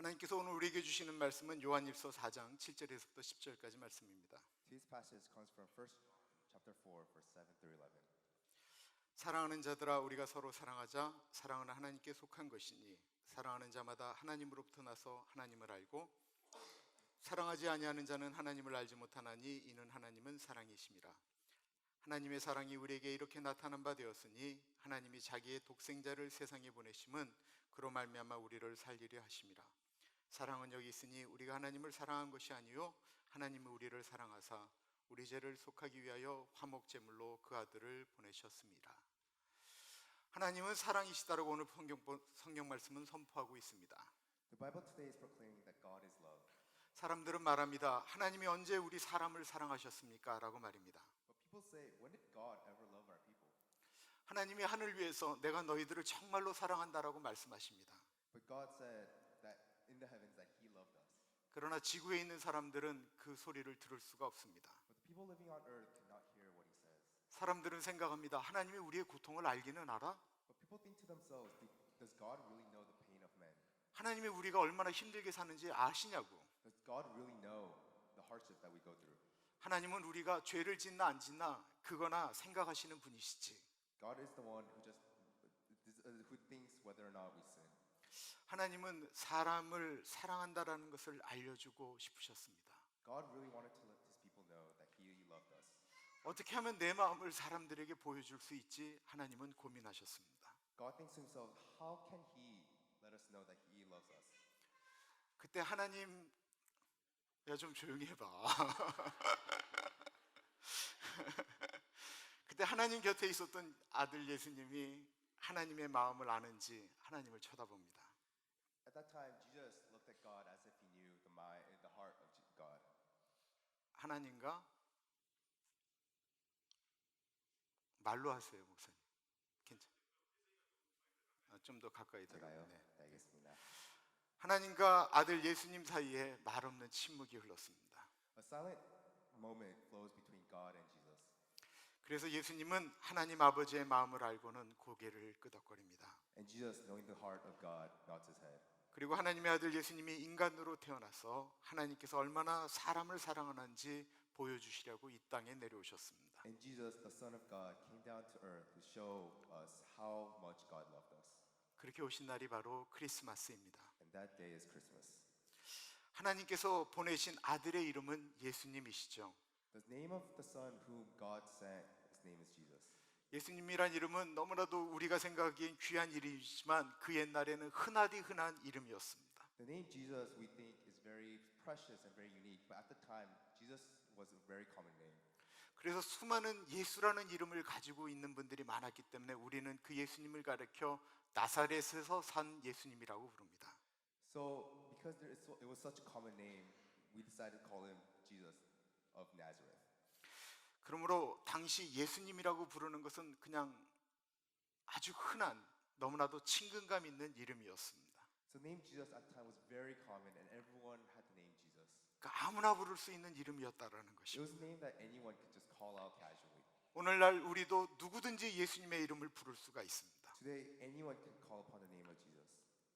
하나님께서 오늘 우리에게 주시는 말씀은 요한일서 4장 7절에서부터 10절까지 말씀입니다. Today's passage comes from 1 chapter 4 verse 7 through 11. 사랑하는 자들아 우리가 서로 사랑하자. 사랑은 하나님께 속한 것이니 사랑하는 자마다 하나님으로부터 나서 하나님을 알고 사랑하지 아니하는 자는 하나님을 알지 못하나니 이는 하나님은 사랑이심이라. 하나님의 사랑이 우리에게 이렇게 나타난 바 되었으니 하나님이 자기의 독생자를 세상에 보내심은 그로 말미암아 우리를 살리려 하심이라. 사랑은 여기 있으니 우리가 하나님을 사랑한 것이 아니요 하나님은 우리를 사랑하사 우리 죄를 속하기 위하여 화목제물로 그 아들을 보내셨습니다. 하나님은 사랑이시다라고 오늘 성경 말씀은 선포하고 있습니다. The Bible today is proclaiming that God is love. 사람들은 말합니다. 하나님이 언제 우리 사람을 사랑하셨습니까? 라고 말입니다. But people say, when did God ever love our people? 하나님이 하늘 위에서 내가 너희들을 정말로 사랑한다라고 말씀하십니다. But God said that in the heavens that He loved us. 그러나 지구에 있는 사람들은 그 소리를 들을 수가 없습니다. But the people living on earth cannot hear what He says. 사람들은 생각합니다. 하나님이 우리의 고통을 알기는 알아? But people think to themselves, does God really know the pain of man? 하나님이 우리가 얼마나 힘들게 사는지 아시냐고. Does God really know the hardship that we go through? 하나님은 우리가 죄를 짓나 안 짓나 그거나 생각하시는 분이시지. God is the one who thinks whether or not we sin. 하나님은 사람을 사랑한다라는 것을 알려주고 싶으셨습니다. God really wanted to let His people know that He loved us. 어떻게 하면 내 마음을 사람들에게 보여줄 수 있지? 하나님은 고민하셨습니다. God thinks to Himself, how can He let us know that He loves us? 그때 하나님, 야 좀 조용히 해봐. 그때 하나님 곁에 있었던 아들 예수님이 하나님의 마음을 아는지 하나님을 쳐다봅니다. At that time, Jesus looked at God as if He knew the mind, the heart of God. 하나님과 말로 하세요, 목사님. 괜찮? 좀 더 가까이 들어요. 네. 네, 알겠습니다. 하나님과 아들 예수님 사이에 말 없는 침묵이 흘렀습니다. A silent moment flows between God and Jesus. 그래서 예수님은 하나님 아버지의 마음을 알고는 고개를 끄덕거립니다. And Jesus, knowing the heart of God, nods His head. 그리고 하나님의 아들 예수님이 인간으로 태어나서 하나님께서 얼마나 사람을 사랑하는지 보여주시려고 이 땅에 내려오셨습니다. And Jesus, the Son of God, came down to earth to show us how much God loved us. 그렇게 오신 날이 바로 크리스마스입니다. And that day is Christmas. 하나님께서 보내신 아들의 이름은 예수님이시죠. The name of the Son whom God sent, His name is Jesus. 예수님이란 이름은 너무나도 우리가 생각하기엔 귀한 이름이지만 그 옛날에는 흔하디 흔한 이름이었습니다. The name Jesus we think is very precious and very unique, but at the time, Jesus was a very common name. 그래서 수많은 예수라는 이름을 가지고 있는 분들이 많았기 때문에 우리는 그 예수님을 가리켜 나사렛에서 산 예수님이라고 부릅니다. So, because it was such a common name, we decided to call Him Jesus of Nazareth. 그러므로 당시 예수님이라고 부르는 것은 그냥 아주 흔한 너무나도 친근감 있는 이름이었습니다. So, the name Jesus at the time was very common, and everyone had the name Jesus. 그러니까 아무나 부를 수 있는 이름이었다라는 It 것입니다. was a name that anyone could just call out casually. 오늘날 우리도 누구든지 예수님의 이름을 부를 수가 있습니다. Today, anyone can call upon the name of Jesus.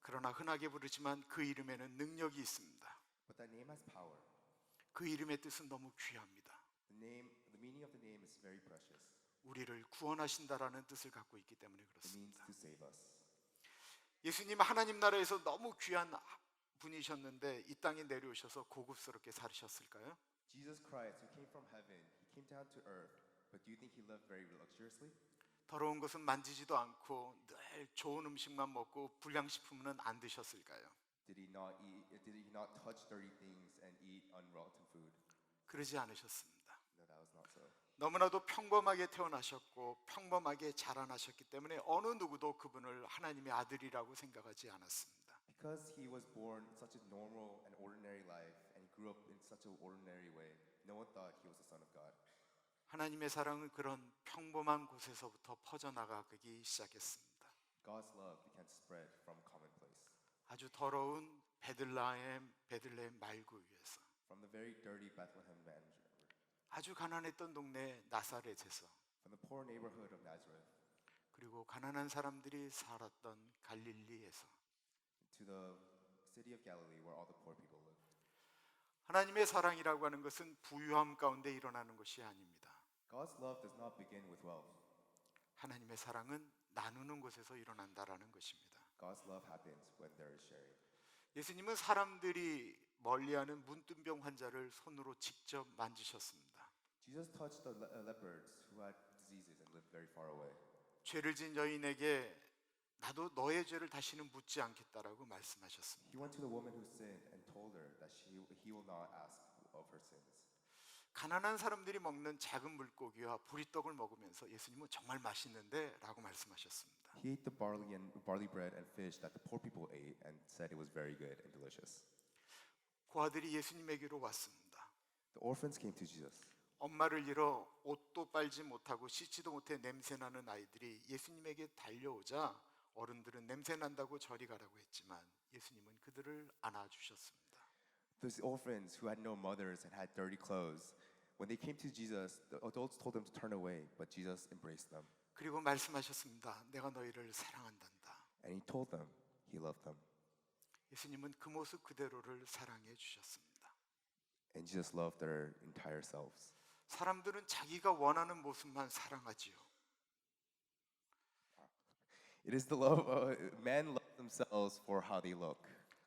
그러나 흔하게 부르지만 그 이름에는 능력이 있습니다. But that name has power. 그 이름의 뜻은 너무 귀합니다. The meaning of the name is very precious. 우리를 구원하신다라는 뜻을 갖고 있기 때문에 It means 그렇습니다. to save us. 예수님 하나님 나라에서 너무 귀한 분이셨는데 이 땅에 내려오셔서 고급스럽게 살으셨을까요? Jesus Christ, who came from heaven, He came down to earth. But do you think He lived very luxuriously? 더러운 것은 만지지도 않고 늘 좋은 음식만 먹고 불량식품은 안 드셨을까요? Did He not touch dirty things and eat unrotten food? 그러지 않으셨습니다. No, that was not so. 너무나도 평범하게 태어나셨고 평범하게 자라나셨기 때문에 어느 누구도 그분을 하나님의 아들이라고 생각하지 않았습니다. Because He was born in such a normal and ordinary life and He grew up in such an ordinary way, no one thought He was the Son of God. 하나님의 사랑은 그런 평범한 곳에서부터 퍼져나가기 시작했습니다. God's love began to spread from commonplace. 아주 더러운 베들레헴 말구 위에서 From the very dirty Bethlehem manger, 아주 가난했던 동네 나사렛에서 from the poor neighborhood of Nazareth, 그리고 가난한 사람들이 살았던 갈릴리에서 to the city of Galilee where all the poor people lived. 하나님의 사랑이라고 하는 것은 부유함 가운데 일어나는 것이 아닙니다. God's love does not begin with wealth. 하나님의 사랑은 나누는 곳에서 일어난다라는 것입니다. God's love happens when there is sharing. 예수님은 사람들이 멀리하는 문둥병 환자를 손으로 직접 만지셨습니다. Jesus touched the leopards who had diseases and lived very far away. 죄를 진 여인에게 나도 너의 죄를 다시는 묻지 않겠다라고 말씀하셨습니다. He went to the woman who sinned and told her that he will not ask of her sins. 가난한 사람들이 먹는 작은 물고기와 보리떡을 먹으면서 예수님은 정말 맛있는데 라고 말씀하셨습니다. He ate the barley bread and fish that the poor people ate and said it was very good and delicious. 고아들이 예수님에게로 왔습니다. The orphans came to Jesus. 엄마를 잃어 옷도 빨지 못하고 씻지도 못해 냄새나는 아이들이 예수님에게 달려오자 어른들은 냄새난다고 저리 가라고 했지만 예수님은 그들을 안아주셨습니다. Those orphans who had no mothers and had dirty clothes, when they came to Jesus, the adults told them to turn away, but Jesus embraced them. 그리고 말씀하셨습니다. 내가 너희를 사랑한단다. And he told them he loved them. 예수님은 그 모습 그대로를 사랑해 주셨습니다. And Jesus loved their entire selves. 사람들은 자기가 원하는 모습만 사랑하지요. It is the love, men love themselves for how they look.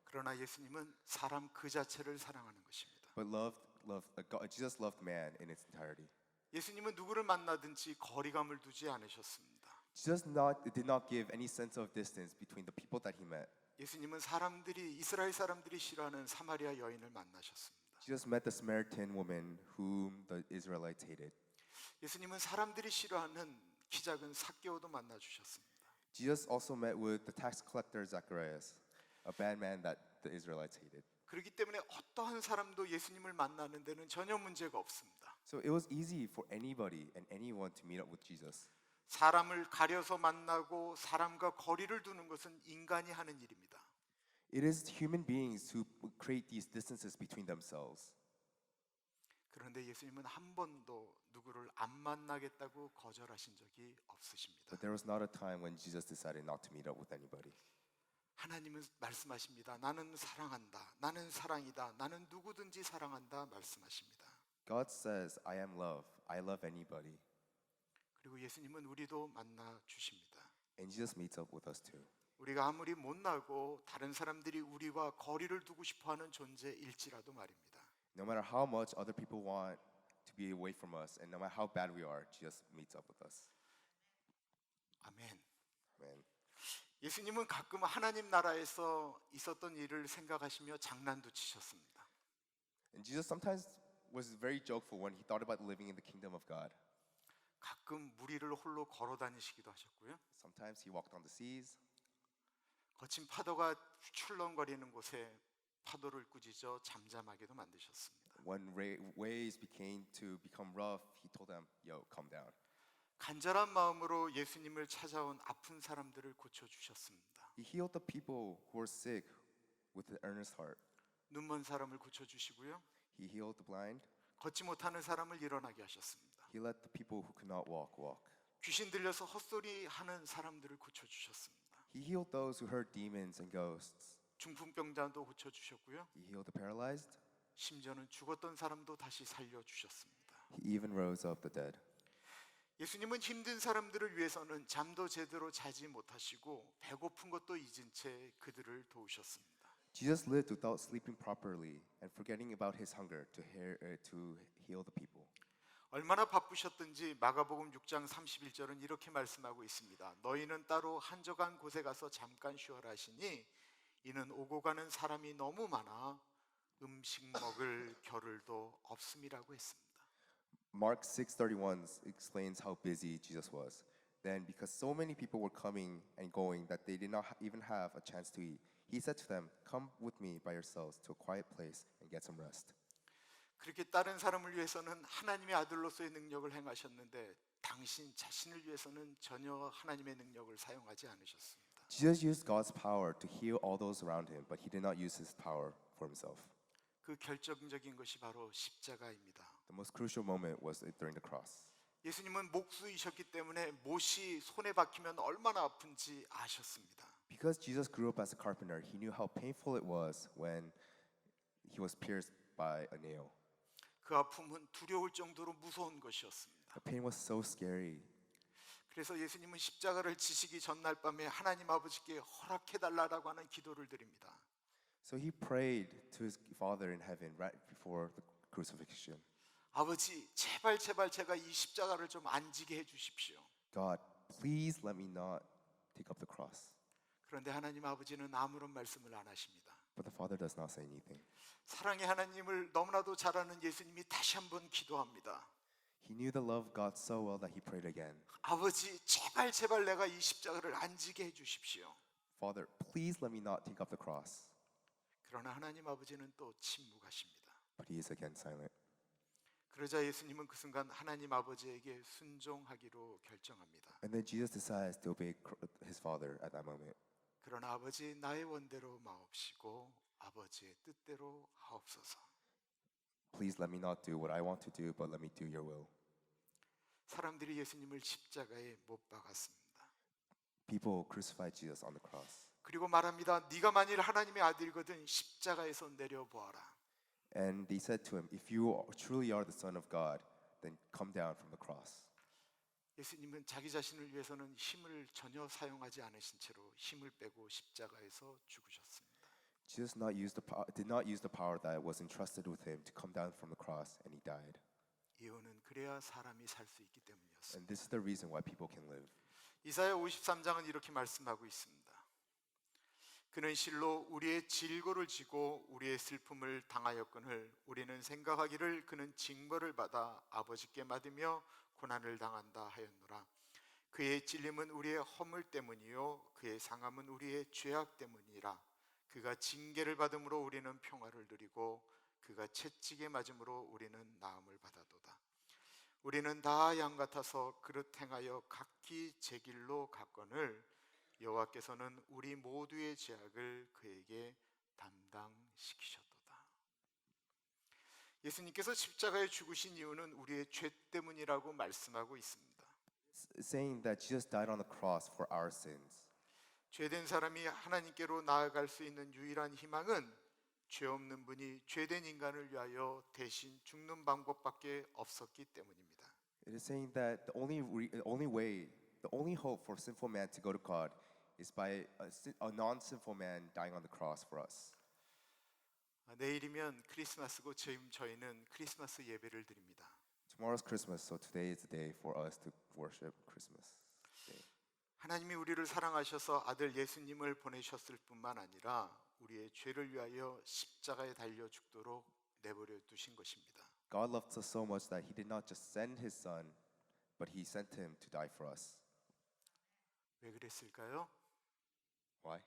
그러나 예수님은 사람 그 자체를 사랑하는 것입니다. But Jesus loved man in its entirety. 예수님은 누구를 만나든지 거리감을 두지 않으셨습니다. Jesus did not give any sense of distance between the people that he met. 예수님은 이스라엘 사람들이 싫어하는 사마리아 여인을 만나셨습니다. Jesus met the Samaritan woman whom the Israelites hated. 예수님은 사람들이 싫어하는 키 작은 삭개오도 만나 주셨습니다. Jesus also met with the tax collector Zacharias, a bad man that the Israelites hated. 그렇기 때문에 어떠한 사람도 예수님을 만나는 데는 전혀 문제가 없습니다. So it was easy for anybody and anyone to meet up with Jesus. 사람을 가려서 만나고 사람과 거리를 두는 것은 인간이 하는 일입니다. It is human beings who create these distances between themselves. 그런데 예수님은 한 번도 누구를 안 만나겠다고 거절하신 적이 없으십니다. But there was not a time when Jesus decided not to meet up with anybody. 하나님은 말씀하십니다. 나는 사랑한다. 나는 사랑이다. 나는 누구든지 사랑한다 말씀하십니다. God says, I am love. I love anybody. 그리고 예수님은 우리도 만나 주십니다. And Jesus meets up with us too. 우리가 아무리 못나고 다른 사람들이 우리와 거리를 두고 싶어하는 존재일지라도 말입니다. No matter how much other people want to be away from us, and no matter how bad we are, Jesus meets up with us. 아멘. Amen. 예수님은 가끔 하나님 나라에서 있었던 일을 생각하시며 장난도 치셨습니다. And Jesus sometimes was very jokeful when he thought about living in the kingdom of God. 가끔 물 위를 홀로 걸어 다니시기도 하셨고요. Sometimes he walked on the seas. 거친 파도가 출렁거리는 곳에 파도를 꾸짖어 잠잠하게도 만드셨습니다. When waves became rough, he told them, "Yo, calm down." 간절한 마음으로 예수님을 찾아온 아픈 사람들을 고쳐 주셨습니다. He healed the people who were sick with an earnest heart. 눈먼 사람을 고쳐 주시고요. He healed the blind. 걷지 못하는 사람을 일어나게 하셨습니다. He let the people who could not walk walk. 귀신 들려서 헛소리 하는 사람들을 고쳐 주셨습니다. He healed those who heard demons and ghosts. 중풍병자도 고쳐 주셨고요. He healed the paralyzed. 심지어는 죽었던 사람도 다시 살려 주셨습니다. He even rose up the dead. 예수님은 힘든 사람들을 위해서는 잠도 제대로 자지 못하시고 배고픈 것도 잊은 채 그들을 도우셨습니다. Jesus lived without sleeping properly and forgetting about his hunger to heal the people. 얼마나 바쁘셨든지 마가복음 6장 31절은 이렇게 말씀하고 있습니다. 너희는 따로 한적한 곳에 가서 잠깐 쉬어라 하시니 이는 오고 가는 사람이 너무 많아 음식 먹을 겨를도 없음이라고 했습니다. Mark 6:31 explains how busy Jesus was. Then, because so many people were coming and going that they did not even have a chance to eat, he said to them, "Come with me by yourselves to a quiet place and get some rest." 그렇게 다른 사람을 위해서는 하나님의 아들로서의 능력을 행하셨는데 당신 자신을 위해서는 전혀 하나님의 능력을 사용하지 않으셨습니다. Jesus used God's power to heal all those around him, but he did not use his power for himself. 그 결정적인 것이 바로 십자가입니다. The most crucial moment was during the cross. 예수님은 목수이셨기 때문에 못이 손에 박히면 얼마나 아픈지 아셨습니다. Because Jesus grew up as a carpenter, he knew how painful it was when he was pierced by a nail. 그 아픔은 두려울 정도로 무서운 것이었습니다. The pain was so scary. 그래서 예수님은 십자가를 지시기 전날 밤에 하나님 아버지께 허락해달라고 하는 기도를 드립니다. So he prayed to his Father in heaven right before the crucifixion. 아버지, 제발 제가 이 십자가를 좀 안 지게 해주십시오. God, please let me not take up the cross. 그런데 하나님 아버지는 아무런 말씀을 안 하십니다. But the Father does not say anything. 사랑의 하나님을 너무나도 잘 아는 예수님이 다시 한번 기도합니다. He knew the love of God so well that he prayed again. 아버지, 제발 내가 이 십자가를 안 지게 해주십시오. Father, please let me not take up the cross. 그러나 하나님 아버지는 또 침묵하십니다. But he is again silent. 그러자 예수님은 그 순간 하나님 아버지에게 순종하기로 결정합니다. And then Jesus decides to obey his Father at that moment. 그러나 아버지, 나의 원대로 마옵시고 아버지의 뜻대로 하옵소서. Please let me not do what I want to do, but let me do your will. 사람들이 예수님을 십자가에 못 박았습니다. People crucified Jesus on the cross. 그리고 말합니다. 네가 만일 하나님의 아들이거든 십자가에서 내려보아라. And they said to him, if you truly are the Son of God, then come down from the cross. 예수님은 자기 자신을 위해서는 힘을 전혀 사용하지 않으신 채로 힘을 빼고 십자가에서 죽으셨습니다. Jesus did not use the power that was entrusted with him to come down from the cross, and he died. 이유는 그래야 사람이 살 수 있기 때문이었습니다. And this is the reason why people can live. 이사야 53장은 이렇게 말씀하고 있습니다. 그는 실로 우리의 질고를 지고 우리의 슬픔을 당하였거늘 우리는 생각하기를 그는 징벌을 받아 아버지께 맞으며 고난을 당한다 하였노라. 그의 찔림은 우리의 허물 때문이요 그의 상함은 우리의 죄악 때문이라. 그가 징계를 받음으로 우리는 평화를 누리고 그가 채찍에 맞음으로 우리는 나음을 받아도다. 우리는 다 양 같아서 그릇 행하여 각기 제 길로 갔거늘 여호와께서는 우리 모두의 죄악을 그에게 담당시키셨도다. 예수님께서 십자가에 죽으신 이유는 우리의 죄 때문이라고 말씀하고 있습니다. Saying that Jesus died on the cross for our sins. 죄된 사람이 하나님께로 나아갈 수 있는 유일한 희망은 죄 없는 분이 죄된 인간을 위하여 대신 죽는 방법밖에 없었기 때문입니다. It is saying that the only hope for sinful man to go to God is by a non-sinful man dying on the cross for us. 내일이면 크리스마스고 지금 저희는 크리스마스 예배를 드립니다. Tomorrow's Christmas, so today is the day for us to worship Christmas Day. 하나님이 우리를 사랑하셔서 아들 예수님을 보내셨을 뿐만 아니라 우리의 죄를 위하여 십자가에 달려 죽도록 내버려 두신 것입니다. God loved us so much that he did not just send his son, but he sent him to die for us. 왜 그랬을까요? Why?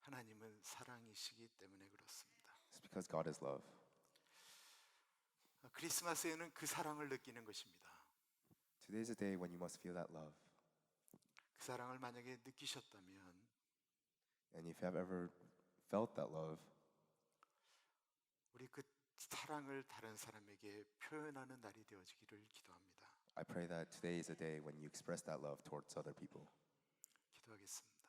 하나님은 사랑이시기 때문에 그렇습니다. It's because God is love. 크리스마스에는 그 사랑을 느끼는 것입니다. Today is a day when you must feel that love. 그 사랑을 만약에 느끼셨다면 And if you have ever felt that love, 우리 그 사랑을 다른 사람에게 표현하는 날이 되어지기를 기도합니다. I pray that today is a day when you express that love towards other people. 기도하겠습니다.